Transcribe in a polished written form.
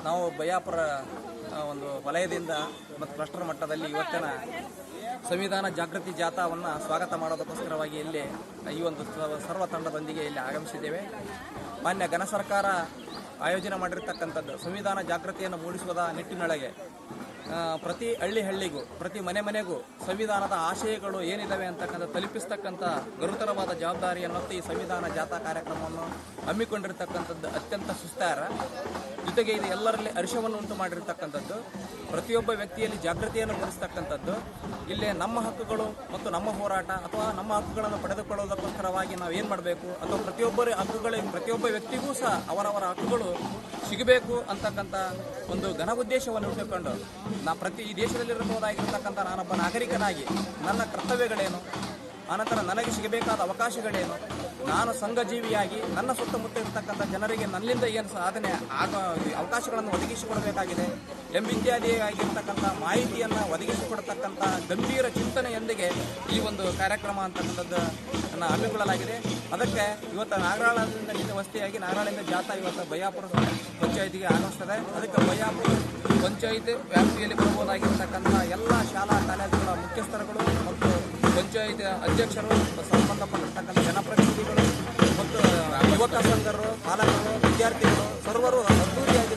ನಾವು ಬಯ್ಯಾಪುರ ಒಂದು ವಲಯದಿಂದ ಮತ್ತು ಕ್ಲಸ್ಟರ್ ಮಟ್ಟದಲ್ಲಿ ಇವತ್ತಿನ ಸಂವಿಧಾನ ಜಾಗೃತಿ ಜಾಥಾವನ್ನು ಸ್ವಾಗತ ಮಾಡೋದಕ್ಕೋಸ್ಕರವಾಗಿ ಇಲ್ಲಿ ಈ ಒಂದು ಸರ್ವ ತಂಡದೊಂದಿಗೆ ಇಲ್ಲಿ ಆಗಮಿಸಿದ್ದೇವೆ. ಮಾನ್ಯ ಘನ ಸರ್ಕಾರ ಆಯೋಜನೆ ಮಾಡಿರ್ತಕ್ಕಂಥದ್ದು ಸಂವಿಧಾನ ಜಾಗೃತಿಯನ್ನು ಮೂಡಿಸುವುದ ನಿಟ್ಟಿನೊಳಗೆ ಪ್ರತಿ ಹಳ್ಳಿಗೂ ಪ್ರತಿ ಮನೆಗೂ ಸಂವಿಧಾನದ ಆಶಯಗಳು ಏನಿದ್ದಾವೆ ಅಂತಕ್ಕಂಥ ತಲುಪಿಸ್ತಕ್ಕಂಥ ಗುರುತರವಾದ ಜವಾಬ್ದಾರಿಯನ್ನು ಈ ಸಂವಿಧಾನ ಜಾಥಾ ಕಾರ್ಯಕ್ರಮವನ್ನು ಹಮ್ಮಿಕೊಂಡಿರ್ತಕ್ಕಂಥದ್ದು ಅತ್ಯಂತ ಸುಸ್ತಾರ. ಜೊತೆಗೆ ಇದು ಎಲ್ಲರಲ್ಲಿ ಹರ್ಷವನ್ನು ಉಂಟು ಮಾಡಿರ್ತಕ್ಕಂಥದ್ದು, ಪ್ರತಿಯೊಬ್ಬ ವ್ಯಕ್ತಿಯಲ್ಲಿ ಜಾಗೃತಿಯನ್ನು ಮೂಡಿಸ್ತಕ್ಕಂಥದ್ದು. ಇಲ್ಲಿ ನಮ್ಮ ಹಕ್ಕುಗಳು ಮತ್ತು ನಮ್ಮ ಹೋರಾಟ ಅಥವಾ ನಮ್ಮ ಹಕ್ಕುಗಳನ್ನು ಪಡೆದುಕೊಳ್ಳುವುದಕ್ಕೋಸ್ಕರವಾಗಿ ನಾವು ಏನು ಮಾಡಬೇಕು ಅಥವಾ ಪ್ರತಿಯೊಬ್ಬ ವ್ಯಕ್ತಿಗೂ ಸಹ ಅವರವರ ಹಕ್ಕುಗಳು ಸಿಗಬೇಕು ಅಂತಕ್ಕಂಥ ಒಂದು ಘನ ಉದ್ದೇಶವನ್ನು ಇಟ್ಟುಕೊಂಡು ಈ ದೇಶದಲ್ಲಿರಬಹುದಾಗಿರ್ತಕ್ಕಂಥ ನಾನೊಬ್ಬ ನಾಗರಿಕನಾಗಿ ನನ್ನ ಕರ್ತವ್ಯಗಳೇನು, ಆನಂತರ ನನಗೆ ಸಿಗಬೇಕಾದ ಅವಕಾಶಗಳೇನು, ನಾನು ಸಂಘಜೀವಿಯಾಗಿ ನನ್ನ ಸುತ್ತಮುತ್ತ ಇರತಕ್ಕಂಥ ಜನರಿಗೆ ನನ್ನಿಂದ ಏನು ಸಾಧನೆ ಅವಕಾಶಗಳನ್ನು ಒದಗಿಸಿಕೊಡಬೇಕಾಗಿದೆ ಎಂಬಿತ್ಯಾದಿಯಾಗಿರ್ತಕ್ಕಂಥ ಮಾಹಿತಿಯನ್ನು ಒದಗಿಸಿಕೊಡತಕ್ಕಂಥ ಗಂಭೀರ ಚಿಂತನೆಯೊಂದಿಗೆ ಈ ಒಂದು ಕಾರ್ಯಕ್ರಮ ಅಂತಕ್ಕಂಥದ್ದನ್ನು ಹಮ್ಮಿಕೊಳ್ಳಲಾಗಿದೆ. ಅದಕ್ಕೆ ಇವತ್ತು ನಾಗರಾಳದಿಂದ ನಿನ್ನೆ ವಸ್ತಿಯಾಗಿ ನಾಗರಾಳಿಂದ ಜಾಥಾ ಇವತ್ತು ಬಯ್ಯಾಪುರ ಪಂಚಾಯಿತಿಗೆ ಆಗಮಿಸ್ತದೆ. ಅದಕ್ಕೆ ಬಯ್ಯಾಪುರ ಪಂಚಾಯಿತಿ ವ್ಯಾಪ್ತಿಯಲ್ಲಿ ಬರಬಹುದಾಗಿರ್ತಕ್ಕಂಥ ಎಲ್ಲ ಶಾಲಾ ಕಾಲೇಜುಗಳ ಮುಖ್ಯಸ್ಥರುಗಳು ಮತ್ತು ಪಂಚಾಯಿತಿ ಅಧ್ಯಕ್ಷರು, ಸಂಬಂಧಪಟ್ಟಿರ್ತಕ್ಕಂಥ ಜನಪ್ರತಿನಿಧಿಗಳು ಮತ್ತು ಯುವಕ ಸಂಘರು, ಪಾಲಕರು, ವಿದ್ಯಾರ್ಥಿಗಳು ಸರ್ವರು ಅದ್ದೂರಿಯಾಗಿ